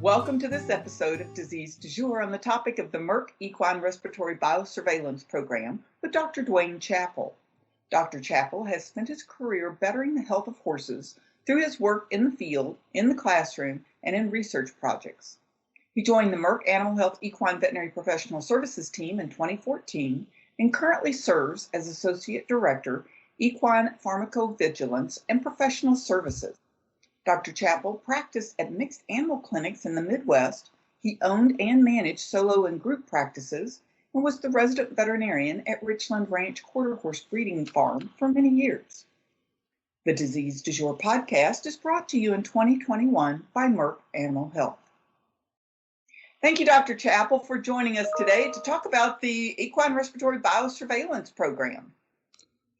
Welcome to this episode of Disease Du Jour on the topic of the Merck Equine Respiratory Biosurveillance Program with Dr. Duane Chappell. Dr. Chappell has spent his career bettering the health of horses through his work in the field, in the classroom, and in research projects. He joined the Merck Animal Health Equine Veterinary Professional Services team in 2014 and currently serves as Associate Director, Equine Pharmacovigilance and Professional Services. Dr. Chappell practiced at mixed animal clinics in the Midwest. He owned and managed solo and group practices and was the resident veterinarian at Richland Ranch Quarter Horse Breeding Farm for many years. The Disease Du Jour podcast is brought to you in 2021 by Merck Animal Health. Thank you, Dr. Chappell, for joining us today to talk about the Equine Respiratory Biosurveillance Program.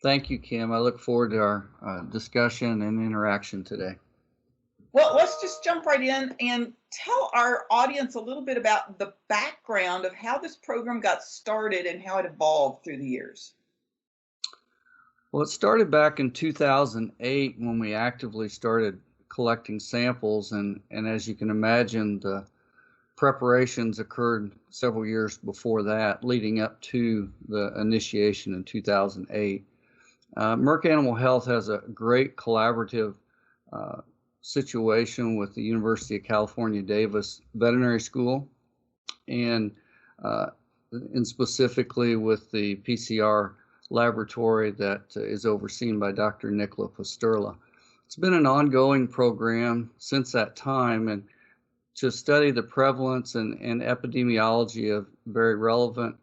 Thank you, Kim. I look forward to our discussion and interaction today. Well, let's just jump right in and tell our audience a little bit about the background of how this program got started and how it evolved through the years. Well, it started back in 2008 when we actively started collecting samples, and as you can imagine, the preparations occurred several years before that, leading up to the initiation in 2008. Merck Animal Health has a great collaborative situation with the University of California, Davis Veterinary School, and specifically with the PCR laboratory that is overseen by Dr. Nicola Pasterla. It's been an ongoing program since that time, and to study the prevalence and epidemiology of very relevant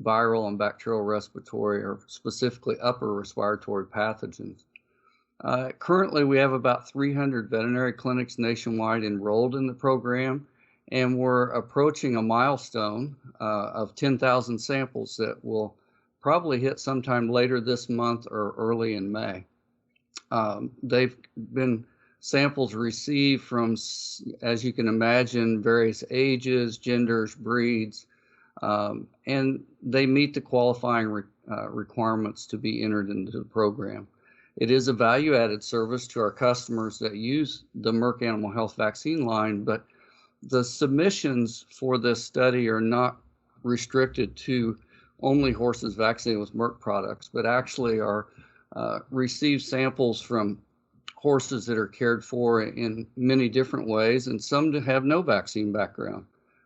viral and bacterial respiratory, or specifically upper respiratory pathogens. Currently, we have about 300 veterinary clinics nationwide enrolled in the program, and we're approaching a milestone of 10,000 samples that will probably hit sometime later this month or early in May. They've been samples received from, as you can imagine, various ages, genders, breeds, and they meet the qualifying requirements to be entered into the program. It is a value-added service to our customers that use the Merck Animal Health vaccine line, but the submissions for this study are not restricted to only horses vaccinated with Merck products, but actually are receive samples from horses that are cared for in many different ways, and some have no vaccine background.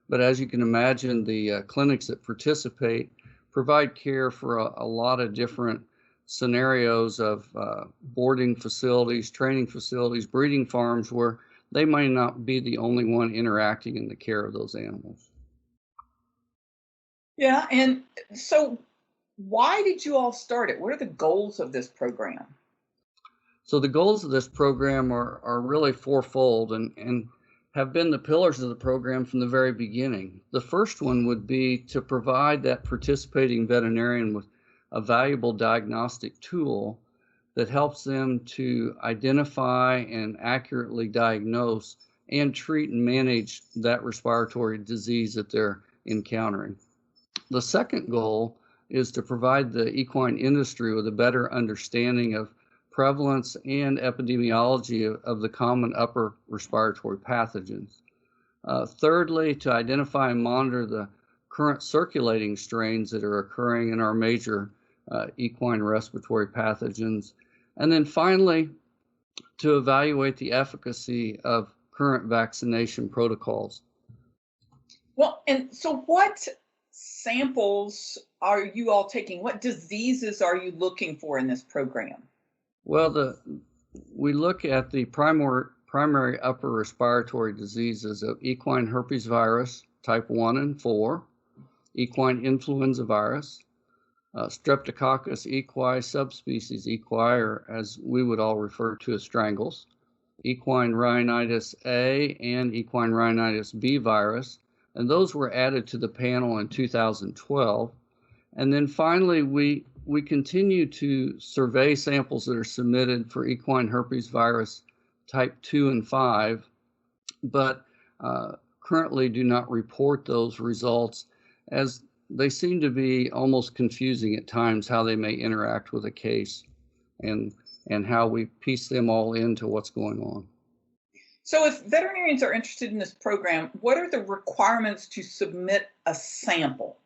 But as you can imagine, the clinics that participate provide care for a lot of different scenarios of boarding facilities, training facilities, breeding farms, where they might not be the only one interacting in the care of those animals. Yeah, and so why did you all start it? What are the goals of this program? So the goals of this program are really fourfold and have been the pillars of the program from the very beginning. The first one would be to provide that participating veterinarian with a valuable diagnostic tool that helps them to identify and accurately diagnose and treat and manage that respiratory disease that they're encountering. The second goal is to provide the equine industry with a better understanding of prevalence and epidemiology of the common upper respiratory pathogens. Thirdly, to identify and monitor the current circulating strains that are occurring in our major equine respiratory pathogens. And then finally, to evaluate the efficacy of current vaccination protocols. Well, and so what samples are you all taking? What diseases are you looking for in this program? Well, we look at the primary upper respiratory diseases of equine herpes virus type 1 and 4, equine influenza virus, Streptococcus equi subspecies equi, or as we would all refer to as strangles, equine rhinitis A and equine rhinitis B virus, and those were added to the panel in 2012. And then finally, we continue to survey samples that are submitted for equine herpes virus type 2 and 5, but currently do not report those results, as they seem to be almost confusing at times how they may interact with a case and how we piece them all into what's going on. So if veterinarians are interested in this program, what are the requirements to submit a sample?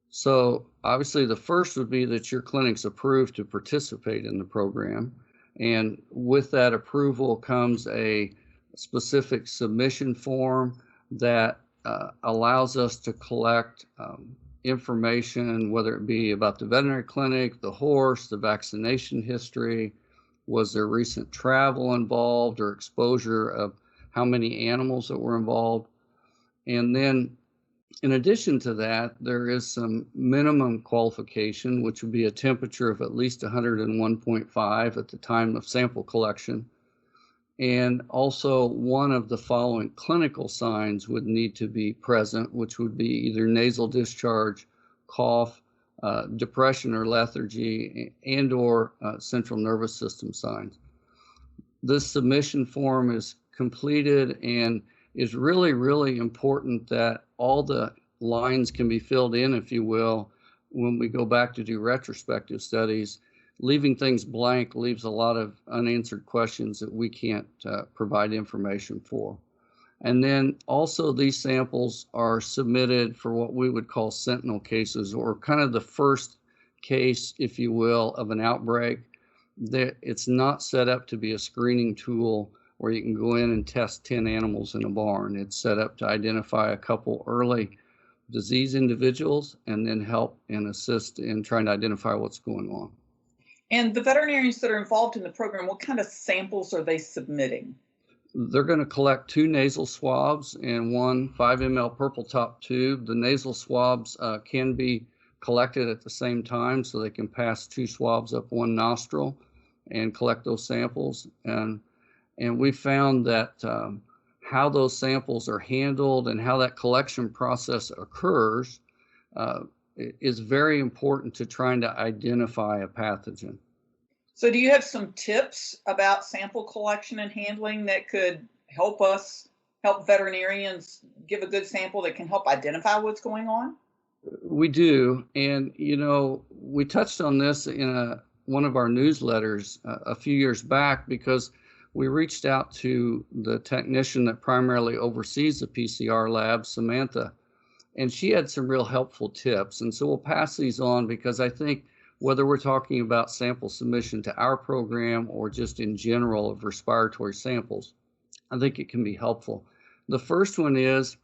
So obviously the first would be that your clinic's approved to participate in the program. And with that approval comes a specific submission form that allows us to collect information, whether it be about the veterinary clinic, the horse, the vaccination history, was there recent travel involved or exposure of how many animals that were involved. And then in addition to that, there is some minimum qualification, which would be a temperature of at least 101.5 at the time of sample collection. And also one of the following clinical signs would need to be present, which would be either nasal discharge, cough, depression or lethargy, and or central nervous system signs. This submission form is completed and is really, really important that all the lines can be filled in, if you will, when we go back to do retrospective studies. Leaving things blank leaves a lot of unanswered questions that we can't provide information for. And then also these samples are submitted for what we would call sentinel cases, or kind of the first case, if you will, of an outbreak. It's not set up to be a screening tool where you can go in and test 10 animals in a barn. It's set up to identify a couple early disease individuals and then help and assist in trying to identify what's going on. And the veterinarians that are involved in the program, what kind of samples are they submitting? They're going to collect 2 nasal swabs and 1 5 ml purple top tube. The nasal swabs can be collected at the same time, so they can pass 2 swabs up 1 nostril and collect those samples. And we found that how those samples are handled and how that collection process occurs is very important to trying to identify a pathogen. So do you have some tips about sample collection and handling that could help veterinarians give a good sample that can help identify what's going on? We do. And, we touched on this in one of our newsletters a few years back, because we reached out to the technician that primarily oversees the PCR lab, Samantha, and she had some real helpful tips. And so we'll pass these on, because I think whether we're talking about sample submission to our program or just in general of respiratory samples, I think it can be helpful. The first one is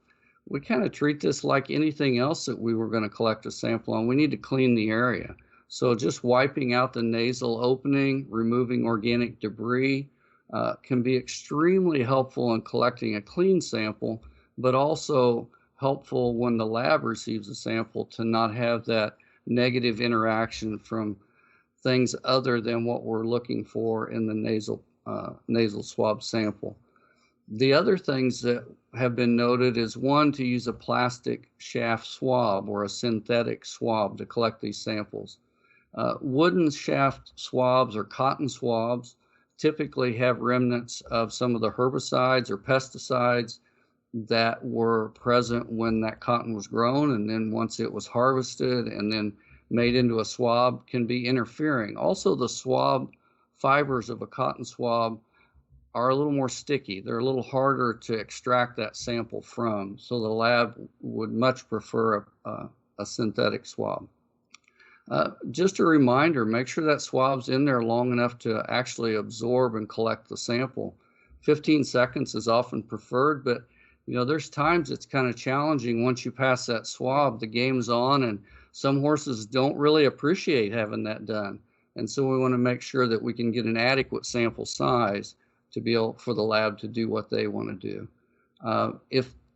we kind of treat this like anything else that we were going to collect a sample on. We need to clean the area. So just wiping out the nasal opening, removing organic debris can be extremely helpful in collecting a clean sample, but also helpful when the lab receives a sample to not have that negative interaction from things other than what we're looking for in the nasal swab sample. The other things that have been noted is, one, to use a plastic shaft swab or a synthetic swab to collect these samples. Wooden shaft swabs or cotton swabs typically have remnants of some of the herbicides or pesticides that were present when that cotton was grown, and then once it was harvested and then made into a swab can be interfering. Also, the swab fibers of a cotton swab are a little more sticky. They're a little harder to extract that sample from, so the lab would much prefer a synthetic swab. Just a reminder, make sure that swab's in there long enough to actually absorb and collect the sample. 15 seconds is often preferred, but there's times it's kind of challenging. Once you pass that swab, the game's on, and some horses don't really appreciate having that done. And so we want to make sure that we can get an adequate sample size to be able for the lab to do what they want to do.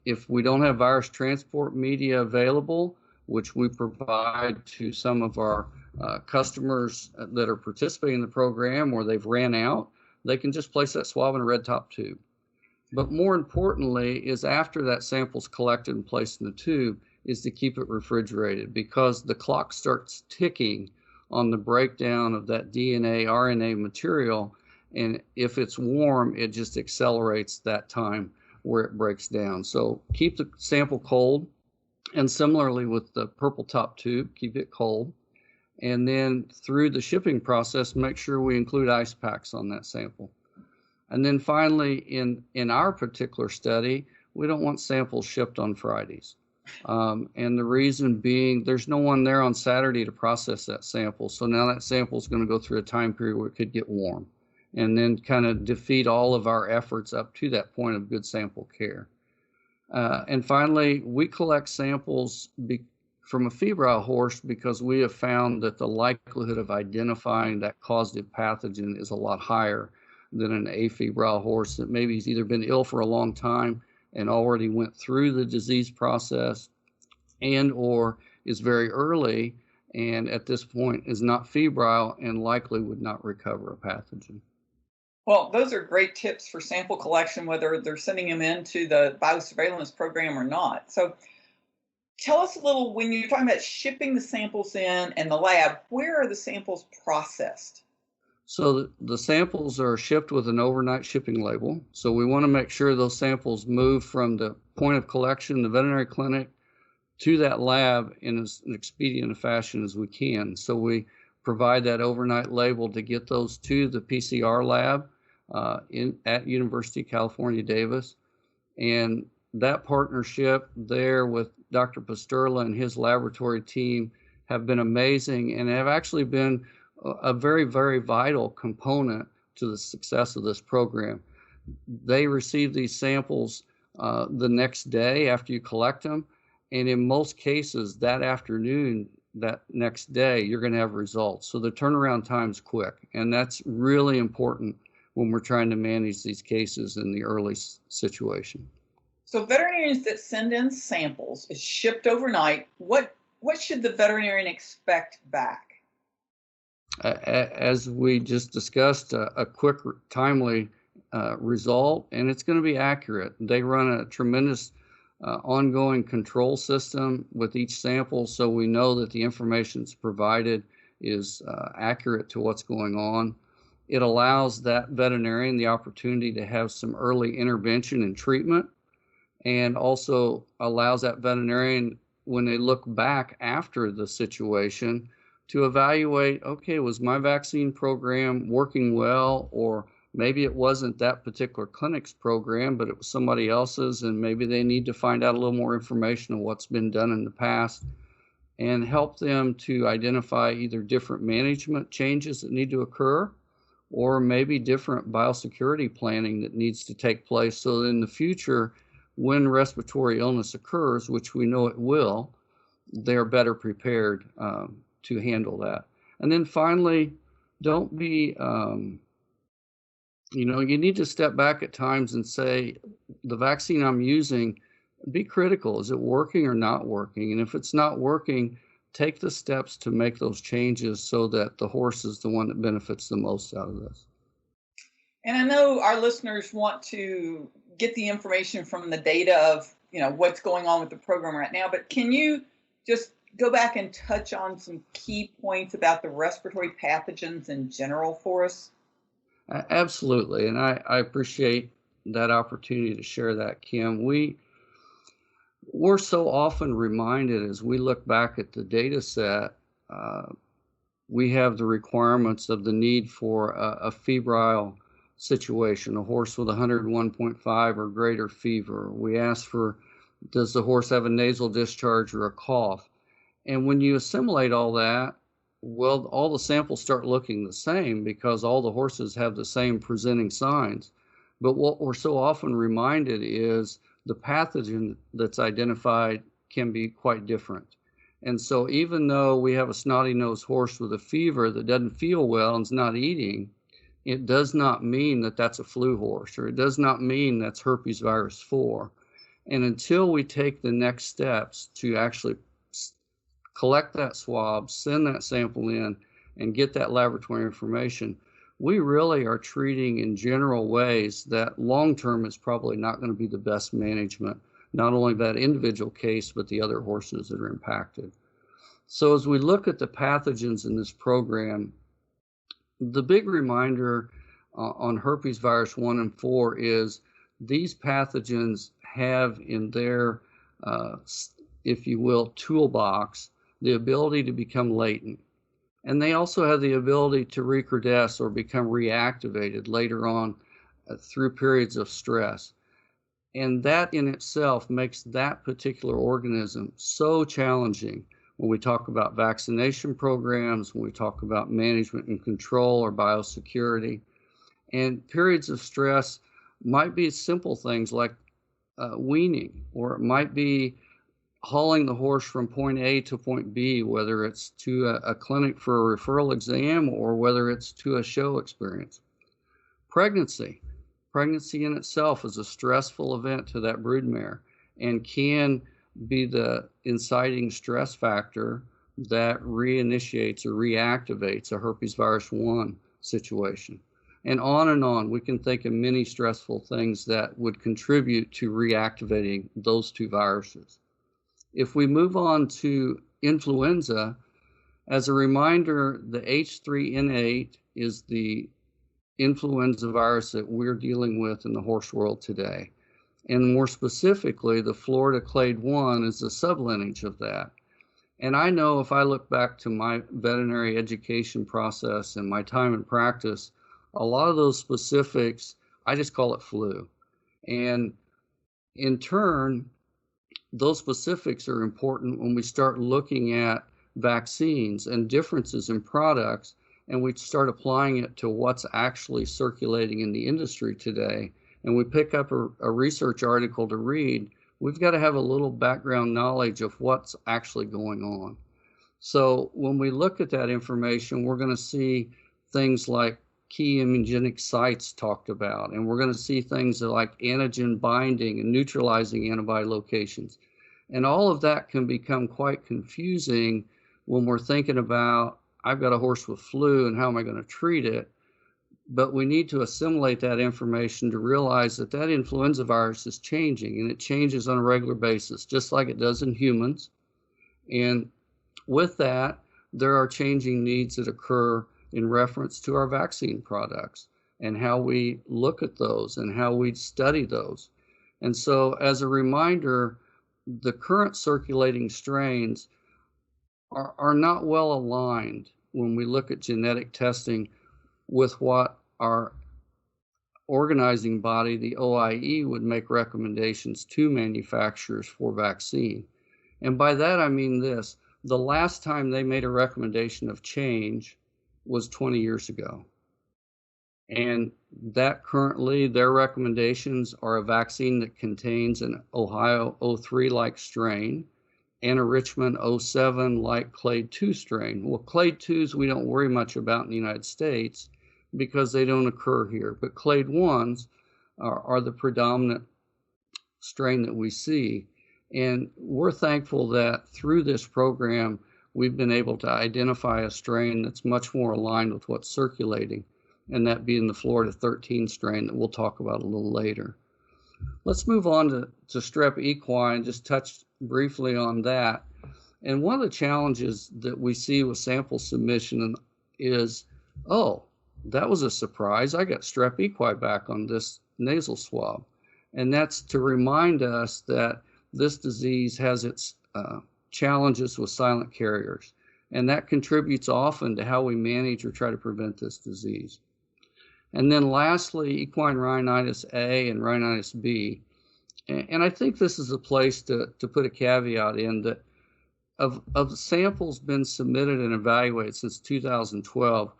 If we don't have virus transport media available, which we provide to some of our customers that are participating in the program, or they've ran out, they can just place that swab in a red top tube. But more importantly is, after that sample's collected and placed in the tube, is to keep it refrigerated, because the clock starts ticking on the breakdown of that DNA, RNA material. And if it's warm, it just accelerates that time where it breaks down. So keep the sample cold. And similarly with the purple top tube, keep it cold. And then through the shipping process, make sure we include ice packs on that sample. And then finally, in our particular study, we don't want samples shipped on Fridays. And the reason being, there's no one there on Saturday to process that sample. So now that sample is going to go through a time period where it could get warm and then kind of defeat all of our efforts up to that point of good sample care. And finally, we collect samples from a febrile horse because we have found that the likelihood of identifying that causative pathogen is a lot higher than an afebrile horse that maybe has either been ill for a long time and already went through the disease process, and or is very early and at this point is not febrile and likely would not recover a pathogen. Well, those are great tips for sample collection, whether they're sending them into the biosurveillance program or not. So tell us a little, when you're talking about shipping the samples in and the lab, where are the samples processed? So the samples are shipped with an overnight shipping label. So we want to make sure those samples move from the point of collection, the veterinary clinic, to that lab in as expedient a fashion as we can. So we provide that overnight label to get those to the PCR lab at University of California, Davis. And that partnership there with Dr. Pasterla and his laboratory team have been amazing and have actually been a very, very vital component to the success of this program. They receive these samples the next day after you collect them, and in most cases that afternoon, that next day, you're going to have results. So the turnaround time's quick, and that's really important when we're trying to manage these cases in the early situation. So veterinarians that send in samples is shipped overnight. What should the veterinarian expect back? As we just discussed, a quick, timely result, and it's going to be accurate. They run a tremendous ongoing control system with each sample, so we know that the information that's provided is accurate to what's going on. It allows that veterinarian the opportunity to have some early intervention and treatment, and also allows that veterinarian, when they look back after the situation, to evaluate, okay, was my vaccine program working well, or maybe it wasn't that particular clinic's program, but it was somebody else's, and maybe they need to find out a little more information on what's been done in the past, and help them to identify either different management changes that need to occur, or maybe different biosecurity planning that needs to take place so that in the future, when respiratory illness occurs, which we know it will, they're better prepared to handle that. And then finally, don't be, you need to step back at times and say, the vaccine I'm using, be critical. Is it working or not working? And if it's not working, take the steps to make those changes so that the horse is the one that benefits the most out of this. And I know our listeners want to get the information from the data of, what's going on with the program right now, but can you just go back and touch on some key points about the respiratory pathogens in general for us? Absolutely, and I appreciate that opportunity to share that, Kim. We're so often reminded as we look back at the data set, we have the requirements of the need for a febrile situation, a horse with 101.5 or greater fever. We ask for, does the horse have a nasal discharge or a cough? And when you assimilate all that, well, all the samples start looking the same because all the horses have the same presenting signs. But what we're so often reminded is the pathogen that's identified can be quite different. And so even though we have a snotty-nosed horse with a fever that doesn't feel well and is not eating, it does not mean that that's a flu horse, or it does not mean that's herpes virus 4. And until we take the next steps to actually collect that swab, send that sample in, and get that laboratory information, we really are treating in general ways that long-term is probably not going to be the best management, not only that individual case, but the other horses that are impacted. So as we look at the pathogens in this program, the big reminder on herpes virus 1 and 4 is these pathogens have in their, if you will, toolbox, the ability to become latent. And they also have the ability to recrudesce or become reactivated later on through periods of stress. And that in itself makes that particular organism so challenging when we talk about vaccination programs, when we talk about management and control or biosecurity. And periods of stress might be simple things like weaning, or it might be hauling the horse from point A to point B, whether it's to a clinic for a referral exam or whether it's to a show experience. Pregnancy in itself is a stressful event to that broodmare and can be the inciting stress factor that reinitiates or reactivates a herpes virus 1 situation. And on we can think of many stressful things that would contribute to reactivating those two viruses. If we move on to influenza, as a reminder, the H3N8 is the influenza virus that we're dealing with in the horse world today. And more specifically, the Florida clade 1 is a sublineage of that. And I know if I look back to my veterinary education process and my time in practice, a lot of those specifics, I just call it flu. And in turn, those specifics are important when we start looking at vaccines and differences in products, and we start applying it to what's actually circulating in the industry today, and we pick up a research article to read, we've got to have a little background knowledge of what's actually going on. So when we look at that information, we're going to see things like key immunogenic sites talked about, and we're going to see things like antigen binding and neutralizing antibody locations. And all of that can become quite confusing when we're thinking about, I've got a horse with flu and how am I going to treat it? But we need to assimilate that information to realize that that influenza virus is changing, and it changes on a regular basis, just like it does in humans. And with that, there are changing needs that occur in reference to our vaccine products and how we look at those and how we study those. And so as a reminder, the current circulating strains are not well aligned when we look at genetic testing with what our organizing body, the OIE, would make recommendations to manufacturers for vaccine. And by that, I mean this: the last time they made a recommendation of change was 20 years ago. And that currently, their recommendations are a vaccine that contains an Ohio 03-like strain and a Richmond 07-like clade 2 strain. Well, clade 2s we don't worry much about in the United States because they don't occur here, but clade 1s are the predominant strain that we see. And we're thankful that through this program, we've been able to identify a strain that's much more aligned with what's circulating, and that being the Florida 13 strain that we'll talk about a little later. Let's move on to strep equine, just touch briefly on that. And one of the challenges that we see with sample submission is, oh, that was a surprise. I got strep equine back on this nasal swab. And that's to remind us that this disease has its challenges with silent carriers. And that contributes often to how we manage or try to prevent this disease. And then lastly, equine rhinitis A and rhinitis B. And I think this is a place to put a caveat in that of samples been submitted and evaluated since 2012,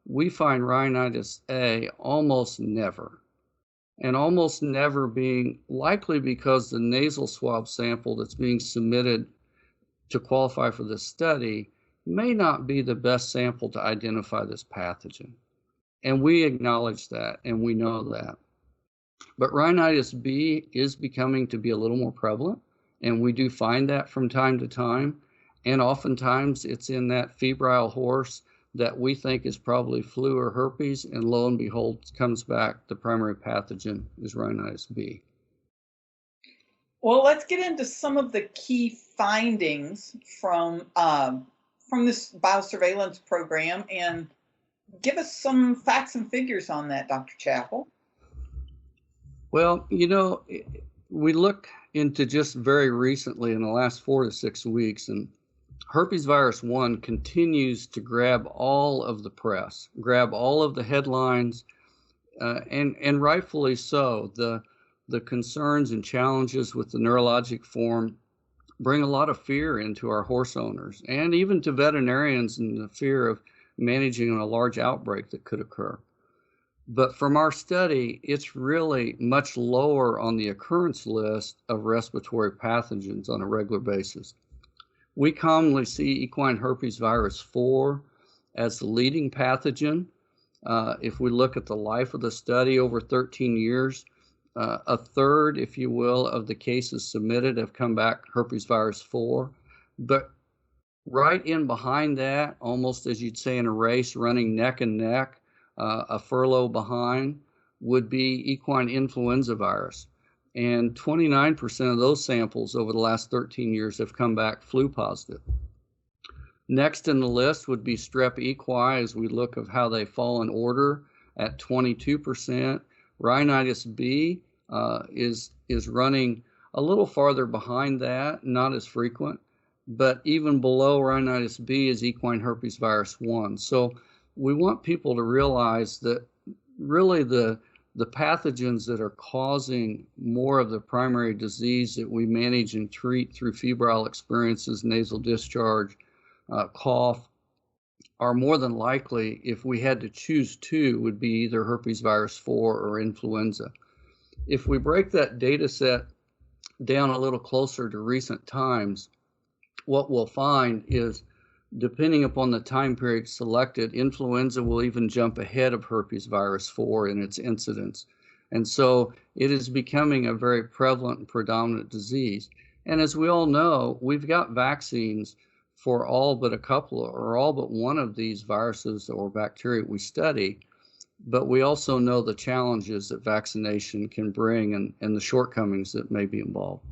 we find rhinitis A almost never. And almost never being likely because the nasal swab sample that's being submitted to qualify for this study may not be the best sample to identify this pathogen. And we acknowledge that, and we know that. But rhinitis B is becoming to be a little more prevalent, and we do find that from time to time. And oftentimes it's in that febrile horse that we think is probably flu or herpes, and lo and behold, comes back, the primary pathogen is rhinitis B. Well, let's get into some of the key findings from this biosurveillance program, and give us some facts and figures on that, Dr. Chappell. Well, you know, we look into just very recently in the last 4 to 6 weeks, and herpes virus 1 continues to grab all of the press, grab all of the headlines. and rightfully so. The concerns and challenges with the neurologic form bring a lot of fear into our horse owners and even to veterinarians, in the fear of managing a large outbreak that could occur. But from our study, it's really much lower on the occurrence list of respiratory pathogens on a regular basis. We commonly see equine herpes virus 4 as the leading pathogen. If we look at the life of the study over 13 years, a third, if you will, of the cases submitted have come back herpes virus 4. But right in behind that, almost as you'd say in a race, running neck and neck, a furlough behind, would be equine influenza virus. And 29% of those samples over the last 13 years have come back flu positive. Next in the list would be strep equi, as we look of how they fall in order at 22%. Rhinitis B is running a little farther behind that, not as frequent, but even below rhinitis B is equine herpes virus 1. So we want people to realize that really the pathogens that are causing more of the primary disease that we manage and treat through febrile experiences, nasal discharge, cough, are more than likely, if we had to choose two, would be either herpes virus 4 or influenza. If we break that data set down a little closer to recent times, what we'll find is, depending upon the time period selected, influenza will even jump ahead of herpes virus 4 in its incidence. And so it is becoming a very prevalent and predominant disease. And as we all know, we've got vaccines for all but a couple or all but one of these viruses or bacteria we study, but we also know the challenges that vaccination can bring and the shortcomings that may be involved.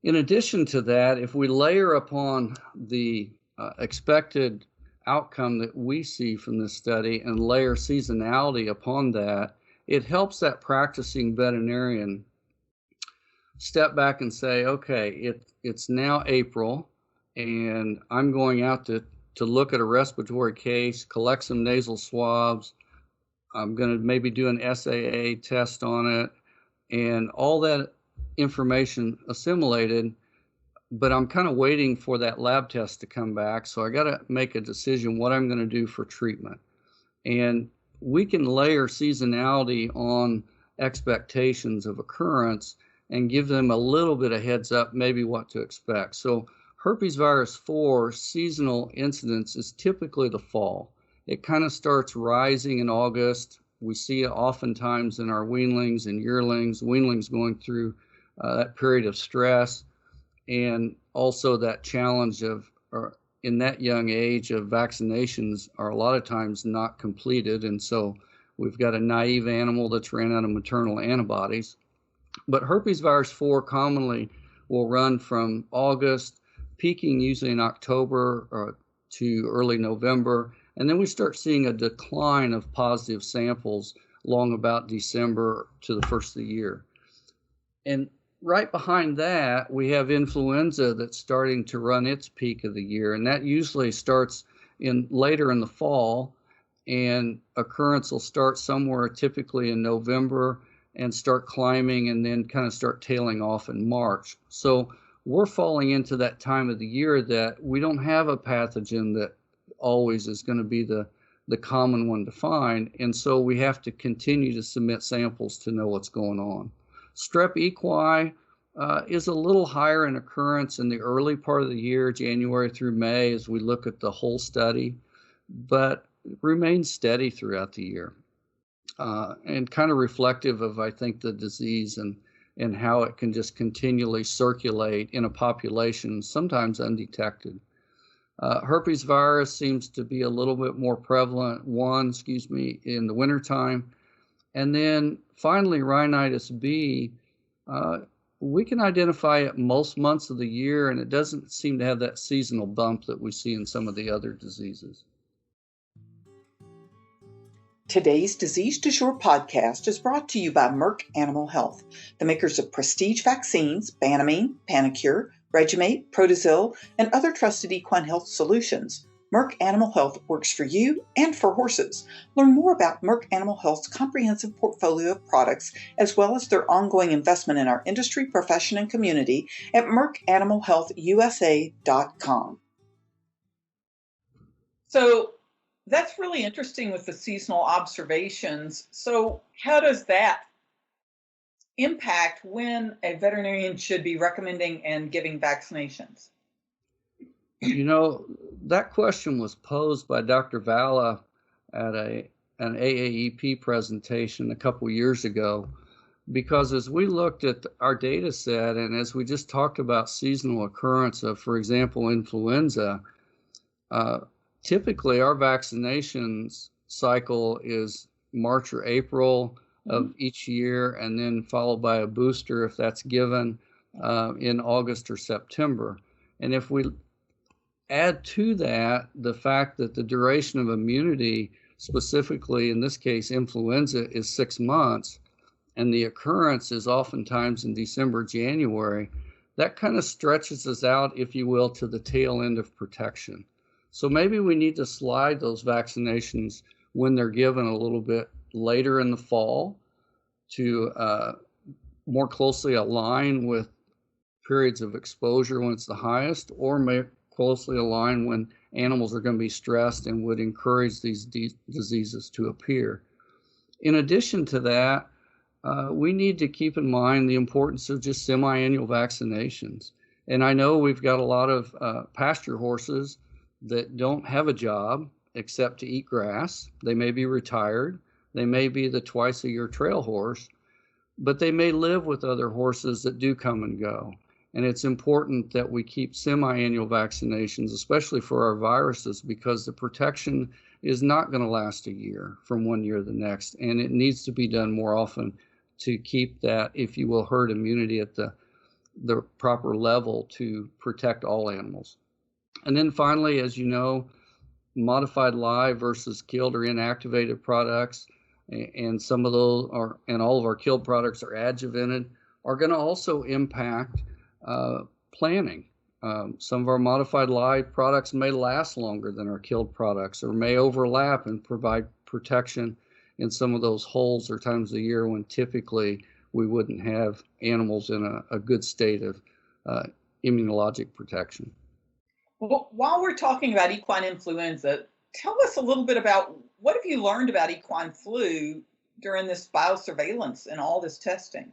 In addition to that, if we layer upon the expected outcome that we see from this study and layer seasonality upon that, it helps that practicing veterinarian step back and say, okay, it's now April, and I'm going out to look at a respiratory case, collect some nasal swabs. I'm going to maybe do an SAA test on it, and all that information assimilated, but I'm kind of waiting for that lab test to come back. So I got to make a decision what I'm going to do for treatment. And we can layer seasonality on expectations of occurrence and give them a little bit of heads up, maybe what to expect. So herpes virus 4 seasonal incidence is typically the fall. It kind of starts rising in August. We see it oftentimes in our weanlings and yearlings, weanlings going through that period of stress, and also that challenge of, in that young age, of vaccinations are a lot of times not completed. And so we've got a naive animal that's ran out of maternal antibodies. But herpes virus 4 commonly will run from August, peaking usually in October to early November. And then we start seeing a decline of positive samples long about December to the first of the year. And right behind that, we have influenza that's starting to run its peak of the year. And that usually starts later in the fall, and occurrence will start somewhere typically in November and start climbing and then kind of start tailing off in March. So we're falling into that time of the year that we don't have a pathogen that always is going to be the common one to find. And so we have to continue to submit samples to know what's going on. Strep equi is a little higher in occurrence in the early part of the year, January through May, as we look at the whole study, but remains steady throughout the year. And kind of reflective of, I think, the disease and how it can just continually circulate in a population, sometimes undetected. Herpes virus seems to be a little bit more prevalent, in the wintertime. And then finally, rhinitis B, we can identify it most months of the year, and it doesn't seem to have that seasonal bump that we see in some of the other diseases. Today's Disease Du Jour podcast is brought to you by Merck Animal Health, the makers of prestige vaccines, Banamine, Panacur, Regimate, Protozil, and other trusted equine health solutions. Merck Animal Health works for you and for horses. Learn more about Merck Animal Health's comprehensive portfolio of products, as well as their ongoing investment in our industry, profession, and community at merckanimalhealthusa.com. So that's really interesting with the seasonal observations. So how does that impact when a veterinarian should be recommending and giving vaccinations? You know, that question was posed by Dr. Valla at an AAEP presentation a couple years ago, because as we looked at our data set and as we just talked about seasonal occurrence of, for example, influenza, typically our vaccinations cycle is March or April of each year, and then followed by a booster if that's given in August or September. And if we add to that the fact that the duration of immunity, specifically in this case influenza, is 6 months, and the occurrence is oftentimes in December, January, that kind of stretches us out, if you will, to the tail end of protection. So maybe we need to slide those vaccinations when they're given a little bit later in the fall to more closely align with periods of exposure when it's the highest, or may closely align when animals are going to be stressed and would encourage these diseases to appear. In addition to that, we need to keep in mind the importance of just semi-annual vaccinations. And I know we've got a lot of pasture horses that don't have a job except to eat grass. They may be retired. They may be the twice-a-year trail horse, but they may live with other horses that do come and go. And it's important that we keep semi-annual vaccinations, especially for our viruses, because the protection is not going to last a year from one year to the next. And it needs to be done more often to keep that, if you will, herd immunity at the proper level to protect all animals. And then finally, as you know, modified live versus killed or inactivated products, and some of those are, and all of our killed products are adjuvanted, are going to also impact planning. Some of our modified live products may last longer than our killed products, or may overlap and provide protection in some of those holes or times of the year when typically we wouldn't have animals in a good state of immunologic protection. Well, while we're talking about equine influenza, tell us a little bit about what have you learned about equine flu during this biosurveillance and all this testing?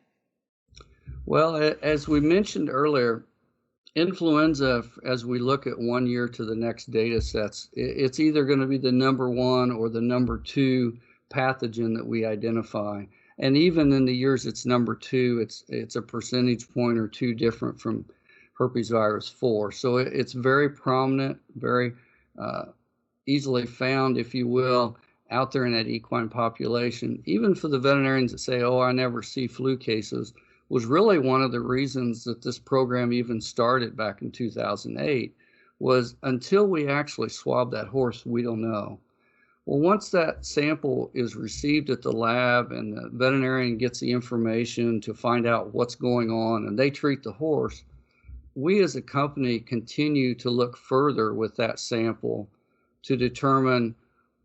Well, as we mentioned earlier, influenza, as we look at 1 year to the next data sets, it's either going to be the number one or the number two pathogen that we identify. And even in the years it's number two, it's a percentage point or two different from herpes virus 4. So it's very prominent, very easily found, if you will, out there in that equine population. Even for the veterinarians that say, oh, I never see flu cases, was really one of the reasons that this program even started back in 2008, was until we actually swab that horse, we don't know. Well, once that sample is received at the lab and the veterinarian gets the information to find out what's going on and they treat the horse, we as a company continue to look further with that sample to determine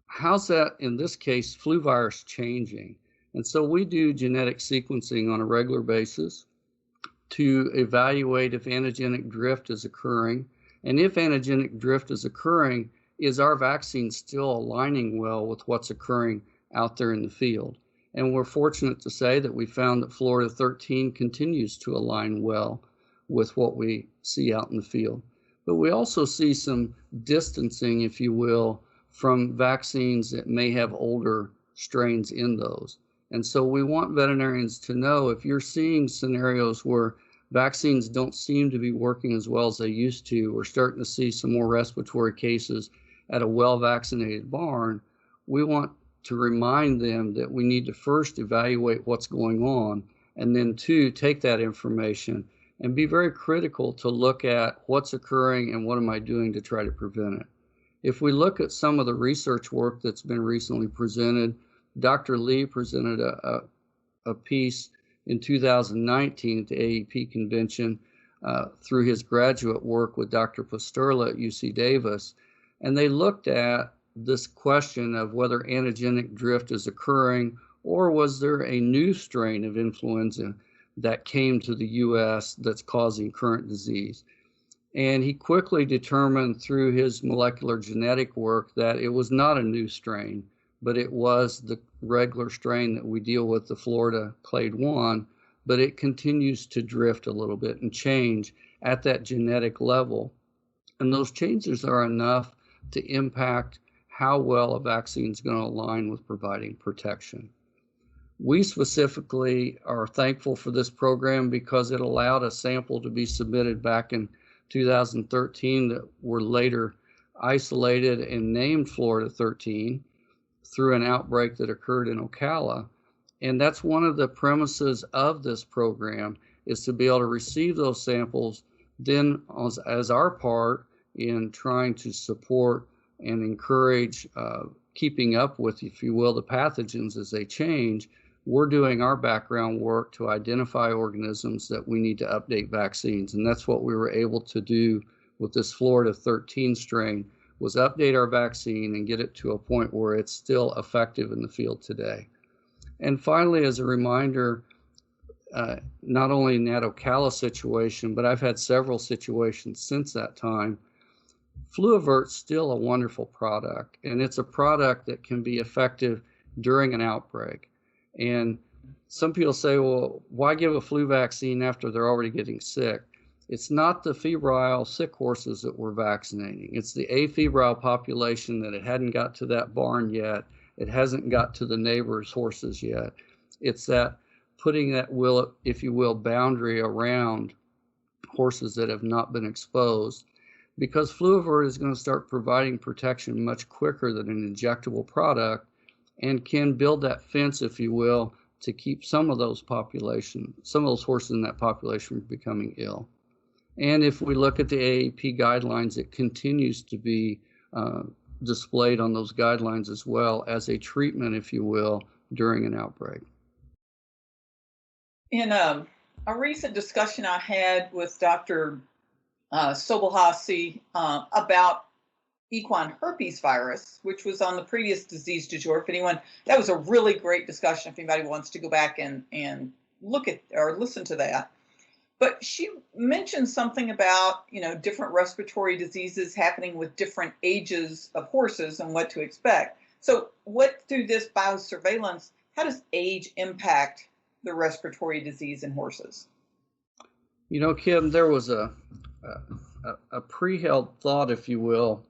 how's that, in this case, flu virus changing. And so we do genetic sequencing on a regular basis to evaluate if antigenic drift is occurring. And if antigenic drift is occurring, is our vaccine still aligning well with what's occurring out there in the field? And we're fortunate to say that we found that Florida 13 continues to align well with what we see out in the field. But we also see some distancing, if you will, from vaccines that may have older strains in those. And so we want veterinarians to know, if you're seeing scenarios where vaccines don't seem to be working as well as they used to, we're starting to see some more respiratory cases at a well-vaccinated barn, we want to remind them that we need to first evaluate what's going on, and then two, take that information and be very critical to look at what's occurring and what am I doing to try to prevent it. If we look at some of the research work that's been recently presented, Dr. Lee presented a piece in 2019 at the AEP convention through his graduate work with Dr. Pasterla at UC Davis. And they looked at this question of whether antigenic drift is occurring, or was there a new strain of influenza that came to the US that's causing current disease. And he quickly determined through his molecular genetic work that it was not a new strain, but it was the regular strain that we deal with, the Florida clade 1, but it continues to drift a little bit and change at that genetic level. And those changes are enough to impact how well a vaccine is going to align with providing protection. We specifically are thankful for this program because it allowed a sample to be submitted back in 2013 that were later isolated and named Florida 13 through an outbreak that occurred in Ocala. And that's one of the premises of this program, is to be able to receive those samples then as our part in trying to support and encourage keeping up with, if you will, the pathogens as they change. We're doing our background work to identify organisms that we need to update vaccines. And that's what we were able to do with this Florida 13 strain, was update our vaccine and get it to a point where it's still effective in the field today. And finally, as a reminder, not only in that Ocala situation, but I've had several situations since that time, FluAvert's still a wonderful product, and it's a product that can be effective during an outbreak. And some people say, well, why give a flu vaccine after they're already getting sick? It's not the febrile sick horses that we're vaccinating. It's the afebrile population that it hadn't got to that barn yet. It hasn't got to the neighbor's horses yet. It's that putting that, if you will, boundary around horses that have not been exposed, because FluAvert is going to start providing protection much quicker than an injectable product, and can build that fence, if you will, to keep some of those horses in that population from becoming ill. And if we look at the AAP guidelines, it continues to be displayed on those guidelines as well as a treatment, if you will, during an outbreak. In a recent discussion I had with Dr. Sobelhasi about equine herpes virus, which was on the previous Disease Du Jour. If anyone, that was a really great discussion if anybody wants to go back and look at or listen to that. But she mentioned something about, different respiratory diseases happening with different ages of horses and what to expect. So through this biosurveillance, how does age impact the respiratory disease in horses? Kim, there was a pre-held thought, if you will,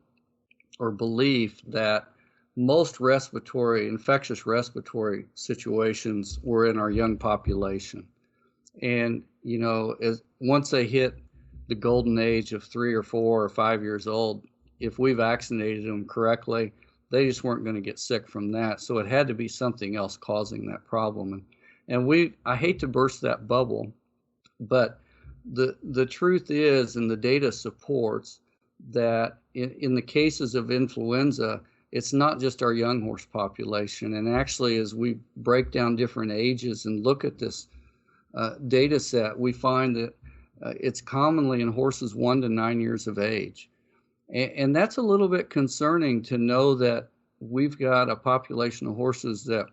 or belief that most infectious respiratory situations were in our young population. And, once they hit the golden age of 3 or 4 or 5 years old, if we vaccinated them correctly, they just weren't going to get sick from that. So it had to be something else causing that problem. And I hate to burst that bubble, but the truth is, and the data supports, that in the cases of influenza, it's not just our young horse population. And actually, as we break down different ages and look at this data set, we find that it's commonly in horses 1 to 9 years of age. And that's a little bit concerning to know that we've got a population of horses that,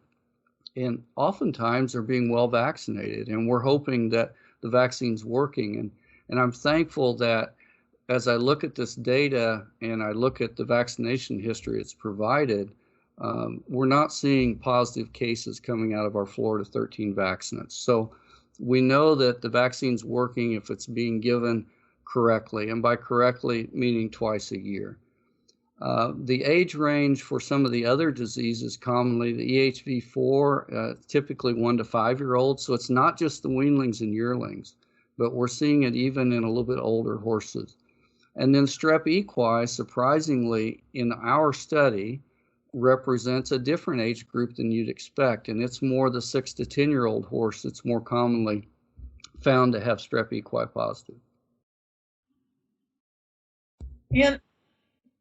and oftentimes are being well vaccinated, and we're hoping that the vaccine's working. And I'm thankful that as I look at this data and I look at the vaccination history it's provided, we're not seeing positive cases coming out of our Florida 13 vaccinates. So we know that the vaccine's working if it's being given correctly, and by correctly meaning twice a year. The age range for some of the other diseases, commonly the EHV4, typically 1 to 5 year olds. So it's not just the weanlings and yearlings, but we're seeing it even in a little bit older horses. And then strep equi, surprisingly, in our study, represents a different age group than you'd expect. And it's more the 6 to 10 year old horse that's more commonly found to have strep equi positive. And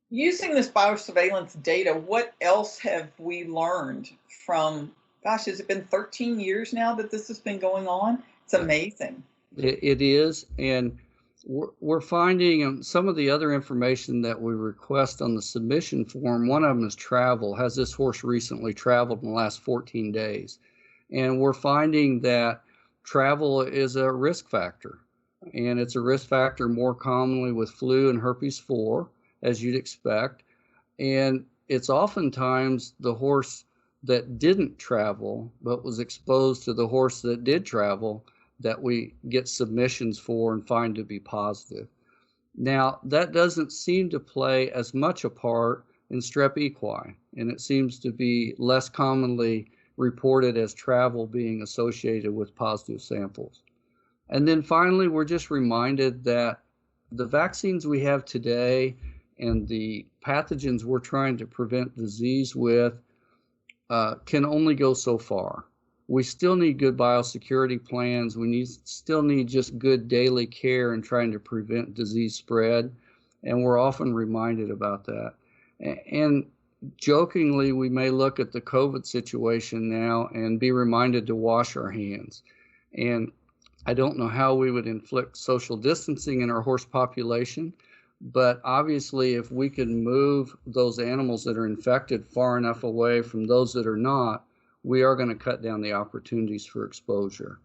using this biosurveillance data, what else have we learned from, has it been 13 years now that this has been going on? It's amazing. It is. And We're finding some of the other information that we request on the submission form. One of them is travel. Has this horse recently traveled in the last 14 days? And we're finding that travel is a risk factor. And it's a risk factor more commonly with flu and herpes 4, as you'd expect. And it's oftentimes the horse that didn't travel but was exposed to the horse that did travel that we get submissions for and find to be positive. Now, that doesn't seem to play as much a part in strep equi, and it seems to be less commonly reported as travel being associated with positive samples. And then finally, we're just reminded that the vaccines we have today and the pathogens we're trying to prevent disease with can only go so far. We still need good biosecurity plans. We still need just good daily care in trying to prevent disease spread, and we're often reminded about that. And jokingly, we may look at the COVID situation now and be reminded to wash our hands. And I don't know how we would inflict social distancing in our horse population, but obviously if we can move those animals that are infected far enough away from those that are not, we are going to cut down the opportunities for exposure.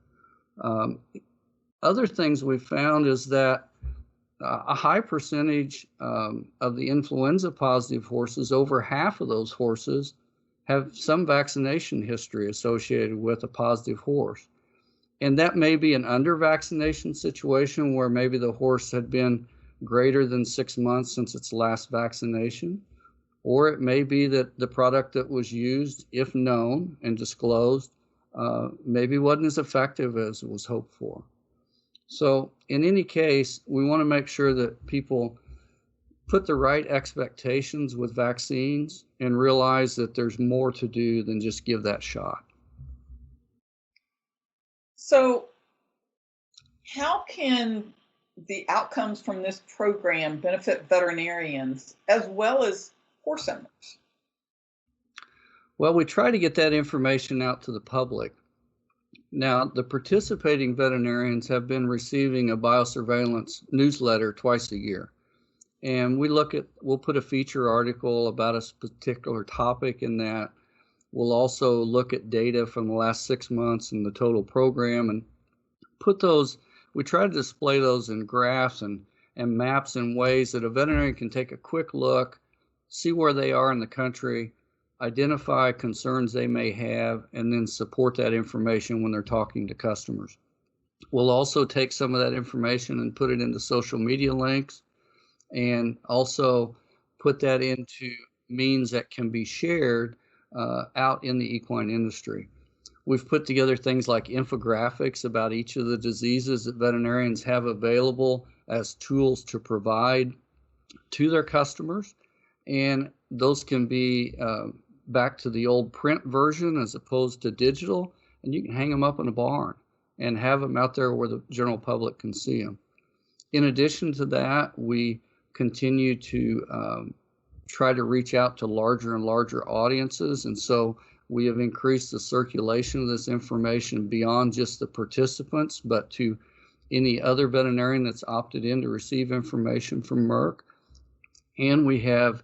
Other things we've found is that a high percentage of the influenza positive horses, over half of those horses, have some vaccination history associated with a positive horse. And that may be an under-vaccination situation where maybe the horse had been greater than 6 months since its last vaccination. Or it may be that the product that was used, if known and disclosed, maybe wasn't as effective as it was hoped for. So in any case, we want to make sure that people put the right expectations with vaccines and realize that there's more to do than just give that shot. So how can the outcomes from this program benefit veterinarians as well as horse owners? Well, we try to get that information out to the public. Now, the participating veterinarians have been receiving a biosurveillance newsletter twice a year. And we'll put a feature article about a particular topic in that. We'll also look at data from the last 6 months in the total program and we try to display those in graphs and maps in ways that a veterinarian can take a quick look, see where they are in the country, identify concerns they may have, and then support that information when they're talking to customers. We'll also take some of that information and put it into social media links and also put that into means that can be shared out in the equine industry. We've put together things like infographics about each of the diseases that veterinarians have available as tools to provide to their customers. And those can be back to the old print version as opposed to digital. And you can hang them up in a barn and have them out there where the general public can see them. In addition to that, we continue to try to reach out to larger and larger audiences. And so we have increased the circulation of this information beyond just the participants, but to any other veterinarian that's opted in to receive information from Merck. And we have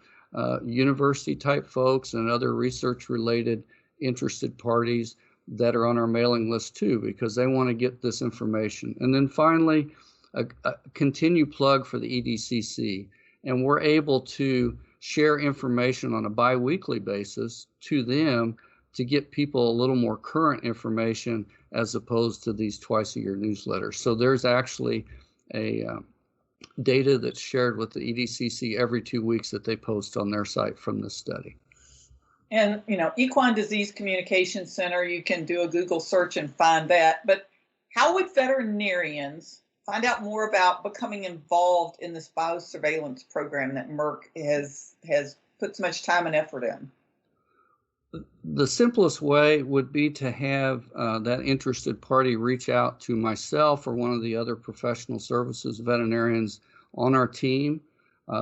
university type folks and other research related interested parties that are on our mailing list too, because they want to get this information. And then finally, a continued plug for the EDCC. And we're able to share information on a bi-weekly basis to them to get people a little more current information as opposed to these twice a year newsletters. So there's actually a data that's shared with the EDCC every 2 weeks that they post on their site from this study. And, Equine Disease Communication Center, you can do a Google search and find that. But how would veterinarians find out more about becoming involved in this biosurveillance program that Merck has put so much time and effort in? The simplest way would be to have that interested party reach out to myself or one of the other professional services veterinarians on our team.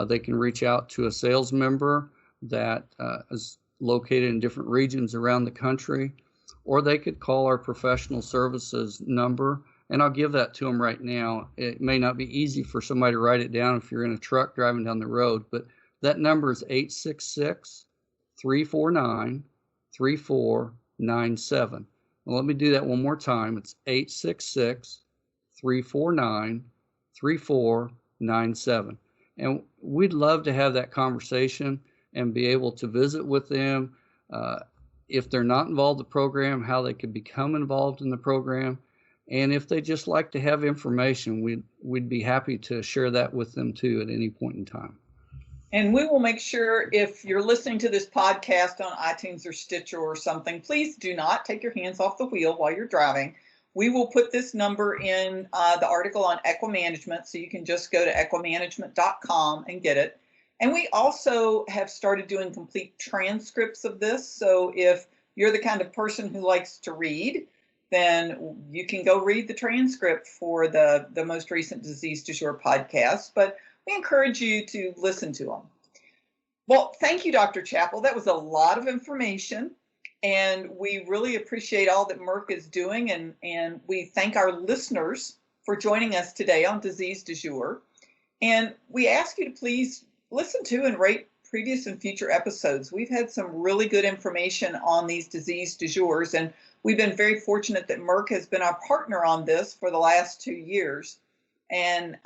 They can reach out to a sales member that is located in different regions around the country, or they could call our professional services number and I'll give that to them right now. It may not be easy for somebody to write it down if you're in a truck driving down the road, but that number is 866-349-3497. Well, let me do that one more time. It's 866-349-3497. And we'd love to have that conversation and be able to visit with them. If they're not involved in the program, how they could become involved in the program. And if they just like to have information, we'd be happy to share that with them too at any point in time. And we will make sure, if you're listening to this podcast on iTunes or Stitcher or something, please do not take your hands off the wheel while you're driving. We will put this number in the article on equimanagement, so you can just go to equimanagement.com and get it. And we also have started doing complete transcripts of this. So if you're the kind of person who likes to read, then you can go read the transcript for the most recent Disease Du Jour podcast. But we encourage you to listen to them. Well, thank you, Dr. Chappell. That was a lot of information, and we really appreciate all that Merck is doing. And we thank our listeners for joining us today on Disease Du Jour. And we ask you to please listen to and rate previous and future episodes. We've had some really good information on these Disease Du Jours, and we've been very fortunate that Merck has been our partner on this for the last 2 years, and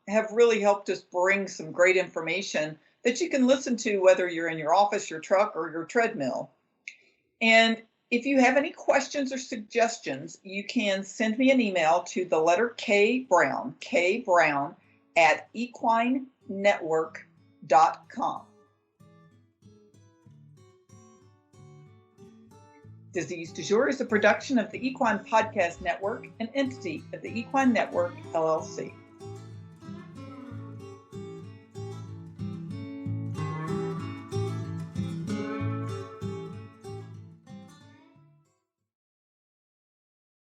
have really helped us bring some great information that you can listen to whether you're in your office, your truck, or your treadmill. And if you have any questions or suggestions, you can send me an email to the letter K Brown at equinenetwork.com. Disease Du Jour is a production of the Equine Podcast Network, an entity of the Equine Network, LLC.